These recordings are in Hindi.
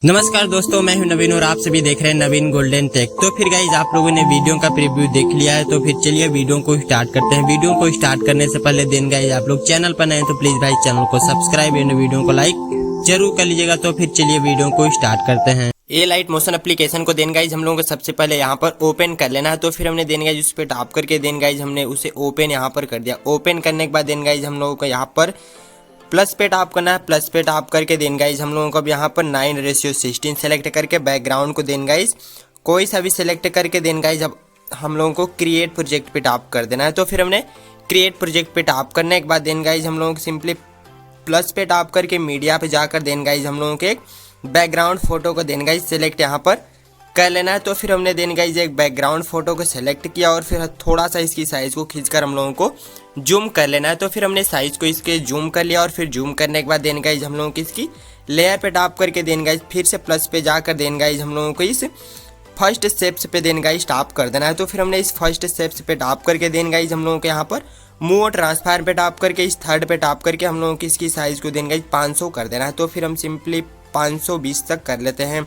नमस्कार दोस्तों, मैं हूं नवीन और आप सभी देख रहे हैं नवीन गोल्डन टेक। तो फिर गाइज आप लोगों ने वीडियो का प्रीव्यू देख लिया है, तो फिर चलिए वीडियो को स्टार्ट करते हैं। वीडियो को स्टार्ट करने से पहले दिन गाइज आप लोग चैनल पर नए हैं तो प्लीज भाई चैनल को सब्सक्राइब एंड वीडियो को लाइक जरूर कर लीजिएगा। तो फिर चलिए वीडियो को स्टार्ट करते हैं। ए लाइट मोशन एप्लीकेशन को देन गाइज हम लोगों को सबसे पहले यहाँ पर ओपन कर लेना है। तो फिर हमने देन गाइज उस पर टैप करके देन गाइज हमने उसे ओपन यहाँ पर कर दिया। ओपन करने के बाद देन गाइज हम लोगों को यहाँ पर प्लस पे टैप करना है। प्लस पे टैप करके देन गाइज हम लोगों को अब यहाँ पर 9:16 सेलेक्ट करके बैकग्राउंड को देन गाइज कोई सा भी सिलेक्ट करके देन गाइज अब हम लोगों को क्रिएट प्रोजेक्ट पे टैप कर देना है। तो फिर हमने क्रिएट प्रोजेक्ट पे टैप करने के बाद देन गाइज हम लोगों को सिंपली प्लस पे टैप करके मीडिया पे जाकर देन गाइज हम लोगों के एक बैकग्राउंड फोटो को देन गाइज सिलेक्ट यहाँ पर कर लेना है। तो फिर हमने देन गाइज एक बैकग्राउंड फोटो को सिलेक्ट किया और फिर थोड़ा सा इसकी साइज को खींचकर हम लोगों को जूम कर लेना है। तो फिर हमने साइज को इसके जूम कर लिया और फिर जूम करने के बाद देन गाइज हम लोगों को इसकी लेयर पे टैप करके देन गाइज फिर से प्लस पे जाकर देन गाइज हम लोगों को इस फर्स्ट स्टेप्स पे देन गाइज टैप कर देना है। तो फिर हमने इस फर्स्ट स्टेप्स पे टैप करके देन गाइज हम लोगों को यहाँ पर मूव ट्रांसफार पे टैप करके इस थर्ड पे टैप करके हम लोगों की इसकी साइज को देन गाइज 500 कर देना है। तो फिर हम सिंपली 520 तक कर लेते हैं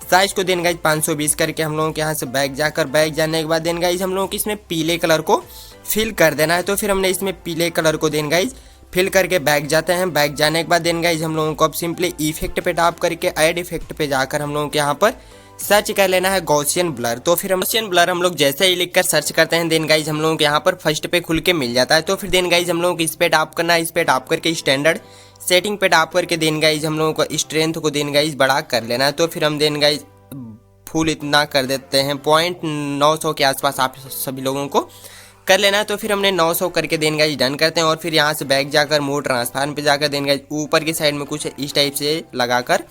साइज को देन गाइज 520 करके हम लोगों के यहाँ से बैक जाकर बैक जाने के बाद देन गाइज हम लोगों को इसमें पीले कलर को फिल कर देना है। तो फिर हमने इसमें पीले कलर को देन गाइज फिल करके बैक जाते हैं। बैक जाने के बाद देन गाइज हम लोगों को अब सिंपली इफेक्ट पे टैप करके ऐड इफेक्ट पे जाकर हम लोगों के यहाँ पर सर्च कर लेना है गॉसियन ब्लर। तो फिर गॉसियन ब्लर हम लोग जैसे ही लिख कर सर्च करते हैं देन गाइज हम लोगों के यहाँ पर फर्स्ट पे खुल के मिल जाता है। तो फिर देन गाइज हम लोगों को इस पे टैप करना है। इस पे टैप करके स्टैंडर्ड सेटिंग पे टैप करके देन गाइज हम लोगों को स्ट्रेंथ को देन गाइज बढ़ा कर लेना है। तो फिर हम देन गाइज फुल इतना कर देते हैं 900 के आसपास आप सभी लोगों को कर लेना है। तो फिर हमने 900 करके देन गाइज डन करते हैं और फिर यहाँ से बैक जाकर मोड ट्रांसफार्म पे जाकर देन गाइज ऊपर की साइड में कुछ इस टाइप से लगाकर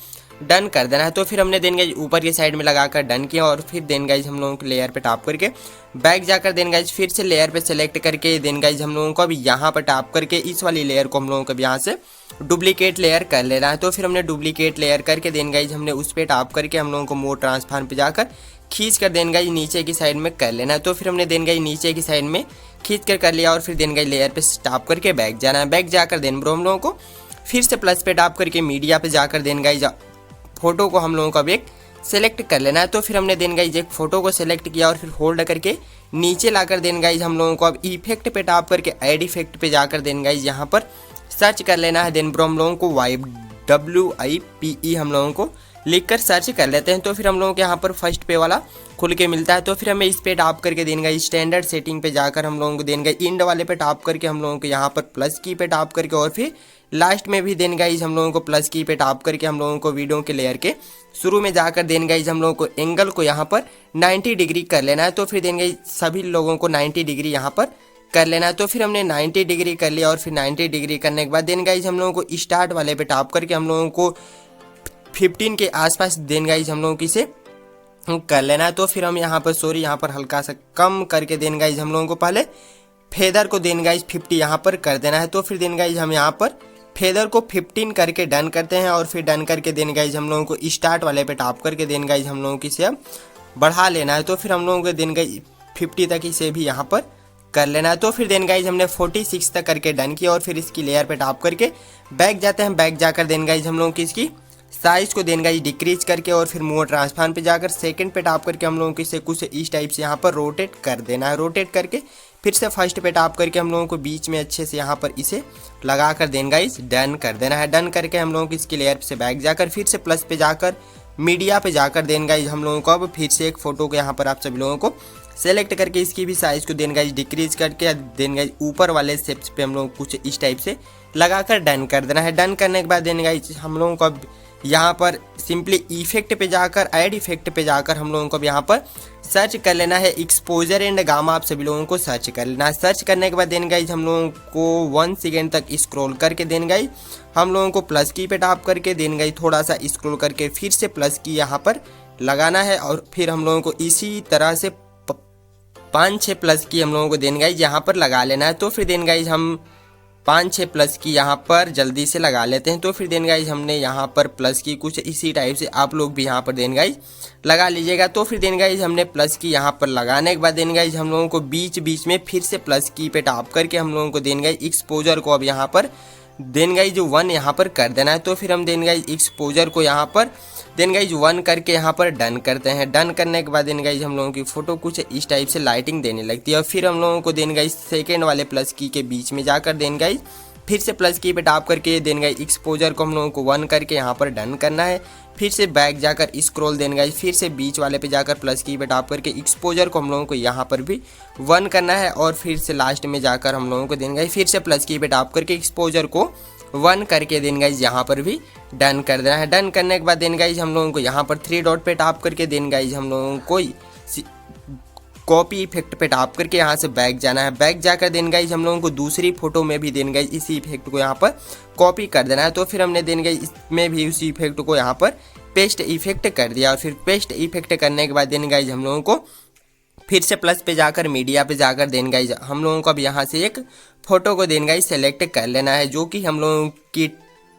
डन कर देना है। तो फिर हमने देन गाइज ऊपर की साइड में लगाकर डन किया और फिर देन गाइज हम लोगों को लेयर पे टैप करके बैक जाकर देन गाइज फिर से लेयर पे सेलेक्ट करके देन गाइज हम लोगों को अब यहाँ पर टैप करके इस वाली लेयर को हम लोगों को अब यहाँ से डुप्लीकेट लेयर कर लेना है। तो फिर हमने डुप्लीकेट लेयर करके देन गाइज हमने उस पे टैप करके हम लोगों को मोड ट्रांसफार्म पे जाकर खींच कर देन गाइज नीचे की साइड में कर लेना है। तो फिर हमने देन गाइज नीचे की साइड में खींच कर लिया और फिर देन गाइज लेयर पे टैप करके बैक जाना है। बैक जाकर देन ब्रो हम लोगों को फिर से प्लस पे टैप करके मीडिया पे जाकर देन गाइज फोटो को हम लोगों को अब एक सेलेक्ट कर लेना है। तो फिर हमने देन गाइज एक फोटो को सेलेक्ट किया और फिर होल्ड करके नीचे लाकर देन गाइज हम लोगों को अब इफेक्ट पे टैप करके ऐड इफेक्ट पे जाकर देन गाइज यहाँ पर सर्च कर लेना है। देन ब्रो हम लोगों को YWIPE हम लोगों को लिख कर सर्च कर लेते हैं। तो फिर हम लोगों के यहाँ पर फर्स्ट पे वाला खुल के मिलता है। तो फिर हमें इस पे टैप करके देन गाइज स्टैंडर्ड सेटिंग पे जाकर हम लोगों को देन गाइज इंड वाले पे टैप करके हम लोगों को यहाँ पर प्लस की पे टैप करके और फिर लास्ट में भी देन गाइज हम लोगों को प्लस की पे टैप करके हम लोगों को वीडियो के लेयर के शुरू में जाकर देन गाइज हम लोगों को एंगल को यहाँ पर 90 डिग्री कर लेना है। तो फिर देन गाइज सभी लोगों को 90 डिग्री यहाँ पर कर लेना है। तो फिर हमने 90 डिग्री कर लिया और फिर 90 डिग्री करने के बाद देन गाइज हम लोगों को स्टार्ट वाले पे टैप करके हम लोगों को 15 के आसपास देन गाइज हम लोगों की से कर लेना है। तो फिर हम यहाँ पर यहाँ पर हल्का सा कम करके देन गाइज हम लोगों को पहले फेदर को देन गाइज 50 यहाँ पर कर देना है। तो फिर देन गाइज हम यहाँ पर फेदर को 15 करके डन करते हैं और फिर डन करके देन गाइज हम लोगों को स्टार्ट वाले पे टैप करके देन गाइज हम लोगों की से अब बढ़ा लेना है। तो फिर हम लोगों को देन गाइज 50 तक इसे भी यहाँ पर कर लेना है। तो फिर देन गाइज हमने 46 तक करके डन किया और फिर इसकी लेयर पे टैप करके बैक जाते हैं। बैक जाकर देन गाइज हम लोगों की इसकी साइज को देन गाइज डिक्रीज करके और फिर मूव ट्रांसफार्म पे जाकर सेकंड पे टैप करके हम लोगों को इसे कुछ इस टाइप से यहाँ पर रोटेट कर देना है। रोटेट करके फिर से फर्स्ट पे टैप करके हम लोगों को बीच में अच्छे से यहाँ पर इसे लगा कर देन गाइज डन कर देना है। डन करके हम लोगों को इसकी लेयर से बैक जाकर फिर से प्लस पे जाकर मीडिया पे जाकर देन गाइज हम लोगों को अब फिर से एक फोटो को यहाँ पर आप सभी लोगों को सेलेक्ट करके इसकी भी साइज को देन गाइज डिक्रीज करके देन गाइज ऊपर वाले स्टेप्स पे हम लोग कुछ इस टाइप से लगाकर डन कर देना है। डन करने के बाद देन गाइज हम लोगों को अब यहाँ पर सिंपली इफेक्ट पे जाकर ऐड इफेक्ट पे जाकर हम लोगों को अब यहाँ पर सर्च कर लेना है एक्सपोजर एंड गामा। आप सभी लोगों को सर्च कर लेना है। सर्च करने के बाद देन गाइज हम लोगों को 1 सेकेंड तक स्क्रॉल करके देन गाइज हम लोगों को प्लस की पे टैप करके देन गाइज थोड़ा सा स्क्रॉल करके फिर से प्लस की यहाँ पर लगाना है और फिर हम लोगों को इसी तरह से 5-6 प्लस की हम लोगों को देन गाइज यहाँ पर लगा लेना है। तो फिर देन गाइज हम 5-6 प्लस की यहाँ पर जल्दी से लगा लेते हैं। तो फिर देन गाइज हमने यहाँ पर प्लस की कुछ इसी टाइप से आप लोग भी यहाँ पर देन गाइज लगा लीजिएगा। तो फिर देन गाइज हमने प्लस की यहाँ पर लगाने के बाद देन गाइज हम लोगों को बीच बीच में फिर से प्लस की पे टैप करके हम लोगों को देन गाइज एक्सपोजर को अब यहाँ पर देन गाइज 1 यहाँ पर कर देना है। तो फिर हम देन गाइज एक्सपोजर को यहाँ पर देन गाइज 1 करके यहाँ पर डन करते हैं। डन करने के बाद देन गाइज हम लोगों की फोटो कुछ इस टाइप से लाइटिंग देने लगती है। और फिर हम लोगों को देन गाइज सेकेंड वाले प्लस की के बीच में जाकर देन गाइज फिर से प्लस की पे टैप करके देन गाइज एक्सपोजर को हम लोगों को 1 करके यहाँ पर डन करना है। फिर से बैक जाकर स्क्रॉल देन गाइज फिर से बीच वाले पे जाकर प्लस की पे टैप करके एक्सपोजर को हम लोगों को यहाँ पर भी 1 करना है। और फिर से लास्ट में जाकर हम लोगों को देन गाइज फिर से प्लस की पे टैप करके एक्सपोजर को 1 करके देन गाइज यहाँ पर भी डन कर देना है। डन करने के बाद देन गाइज हम लोगों को यहाँ पर 3 डॉट पे टैप करके देन गाइज हम लोगों को कॉपी इफेक्ट पे टैप करके यहाँ से बैक जाना है। बैक जाकर देन गाइज हम लोगों को दूसरी फोटो में भी देन गाइज इसी इफेक्ट को यहाँ पर कॉपी कर देना है। तो फिर हमने देन गाइज इसमें भी उसी इफेक्ट को यहाँ पर पेस्ट इफेक्ट कर दिया। और फिर पेस्ट इफेक्ट करने के बाद देन गाइज हम लोगों को फिर से प्लस पे जाकर मीडिया पे जाकर देन गाइज हम लोगों को अब यहाँ से एक फोटो को देन गाइज सेलेक्ट कर लेना है, जो कि हम लोगों की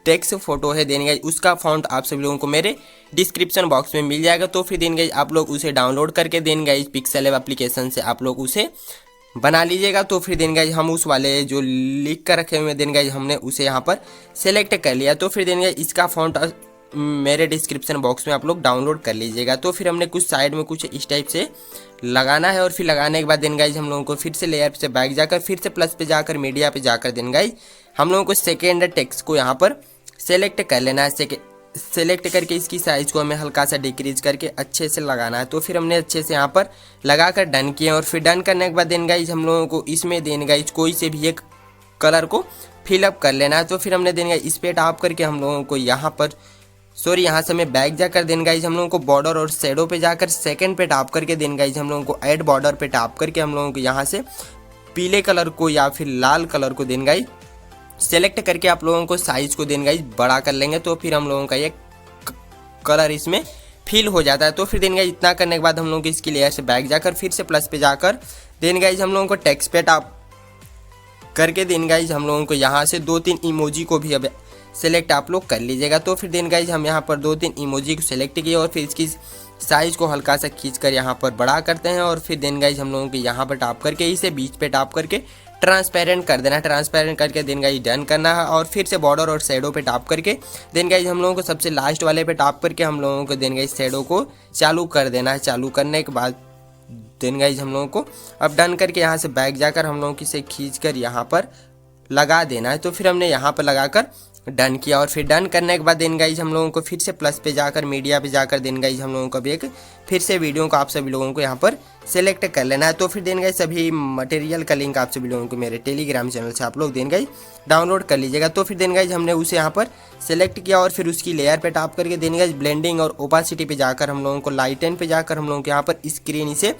टेक्स्ट फोटो है देन गाइज। उसका फॉन्ट आप सभी लोगों को मेरे डिस्क्रिप्शन बॉक्स में मिल जाएगा। तो फिर देन गाइज आप लोग उसे डाउनलोड करके then guys PixelLab application से आप लोग उसे बना लीजिएगा। तो फिर देन गाइज हम उस वाले जो लिख कर रखे हुए देन गाइज हमने उसे यहाँ पर सेलेक्ट कर लिया। तो फिर देन गाइज इसका फॉन्ट मेरे डिस्क्रिप्शन बॉक्स में आप लोग डाउनलोड कर लीजिएगा। तो फिर हमने कुछ साइड में कुछ इस टाइप से लगाना है। और फिर लगाने के बाद देन गाइज हम लोगों को फिर से लेयर से बैक जाकर फिर से प्लस पे जाकर मीडिया पे जाकर देन गाइज हम लोगों को सेकेंड टेक्स्ट को यहाँ पर सेलेक्ट कर लेना है। सेलेक्ट करके इसकी साइज को हमें हल्का सा डिक्रीज करके अच्छे से लगाना है। तो फिर हमने अच्छे से यहाँ पर लगाकर डन किया। और फिर डन करने के बाद देन गाइज हम लोगों को इसमें देन गाइज कोई से भी एक कलर को फिलअप कर लेना है। तो फिर हमने देन गाइज इस पे टैप करके हम लोगों को यहाँ पर यहाँ से हमें बैक जाकर देन गाइज हम लोगों को बॉर्डर और शेडो पे जाकर सेकंड पे टैप करके देन गाइज हम लोगों को ऐड बॉर्डर पे टैप करके हम लोगों को यहाँ से पीले कलर को या फिर लाल कलर को देन गाइज सेलेक्ट करके आप लोगों को साइज को देन गाइज बड़ा कर लेंगे। तो फिर हम लोगों का ये कलर इसमें फिल हो जाता है। तो फिर देन गाइज इतना करने के बाद हम लोगों को इसकी लेयर से बैक जाकर फिर से प्लस पे जाकर देन गाइज हम लोगों को टेक्स्ट पे टैप करके देन गाइज हम लोगों को यहाँ से 2-3 इमोजी को भी अब सेलेक्ट आप लोग कर लीजिएगा। तो फिर देन गाइज हम यहाँ पर 2-3 इमोजी को सेलेक्ट किए और फिर इसकी साइज को हल्का सा खींच कर यहाँ पर बड़ा करते हैं। और फिर देन गाइज हम लोगों को यहाँ पर टैप करके इसे बीच पे टैप करके ट्रांसपेरेंट कर देना है। ट्रांसपेरेंट करके देन गाइज डन करना है। और फिर से बॉर्डर और शेडो पे टैप करके देन गाइज हम लोगों को सबसे लास्ट वाले पे टैप करके हम लोगों को देन गाइज शेडो को चालू कर देना है। चालू करने के बाद देन गाइज हम लोगों को अब डन करके यहाँ से बैक जाकर हम लोगों को इसे खींच कर यहाँ पर लगा देना है। तो फिर हमने यहाँ पर लगाकर डन किया। और फिर डन करने के बाद देन गाइज हम लोगों को फिर से प्लस पे जाकर मीडिया पे जाकर देन गाइज हम लोगों को भी एक फिर से वीडियो को आप सभी लोगों को यहाँ पर सेलेक्ट कर लेना है। तो फिर देन गाइज सभी मटेरियल का लिंक आप सभी लोगों को मेरे टेलीग्राम चैनल से आप लोग देन गाइज डाउनलोड कर लीजिएगा। तो फिर देन गाइज हमने उसे यहाँ पर सेलेक्ट किया और फिर उसकी लेयर पे टैप करके देन गाइज ब्लेंडिंग और ओपासिटी पे जाकर हम लोगों को लाइटन पे जाकर हम लोगों को यहाँ पर स्क्रीन इसे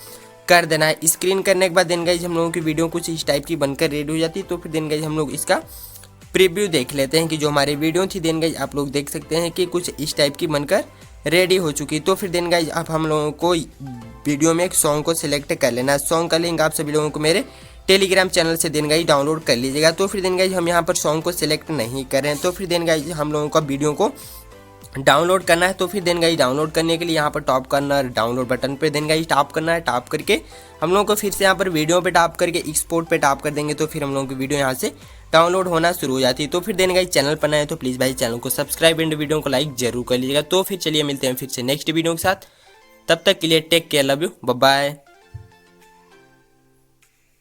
कर देना है। स्क्रीन करने के बाद देन गाइज हम लोगों की वीडियो कुछ इस टाइप की बनकर रेडी हो जाती है। तो फिर देन गाइज हम लोग इसका प्रीव्यू देख लेते हैं कि जो हमारी वीडियो थी देन गाइज आप लोग देख सकते हैं कि कुछ इस टाइप की बनकर रेडी हो चुकी। तो फिर देन गाइज अब हम लोगों को वीडियो में एक सॉन्ग को सिलेक्ट कर लेना है। सॉन्ग का लिंक आप सभी लोगों को मेरे टेलीग्राम चैनल से देन गाइज डाउनलोड कर लीजिएगा। तो फिर देन गाइज हम यहाँ पर सॉन्ग को सिलेक्ट नहीं कर रहे हैं। तो फिर देन गाइज हम लोगों का वीडियो को डाउनलोड करना है। तो फिर देन गाइज डाउनलोड करने के लिए यहाँ पर टॉप करना है डाउनलोड बटन पे देन गाइज टैप करना है। टैप करके हम लोगों को फिर से यहाँ पर वीडियो पे टैप करके एक्सपोर्ट पे टैप कर देंगे। तो फिर हम लोगों की वीडियो यहाँ से डाउनलोड होना शुरू हो जाती है। तो फिर देन गाइज चैनल पर नए तो प्लीज़ भाई चैनल को सब्सक्राइब एंड वीडियो को लाइक जरूर कर लीजिएगा। तो फिर चलिए मिलते हैं फिर से नेक्स्ट वीडियो के साथ। तब तक के लिए take care, love you, bye bye.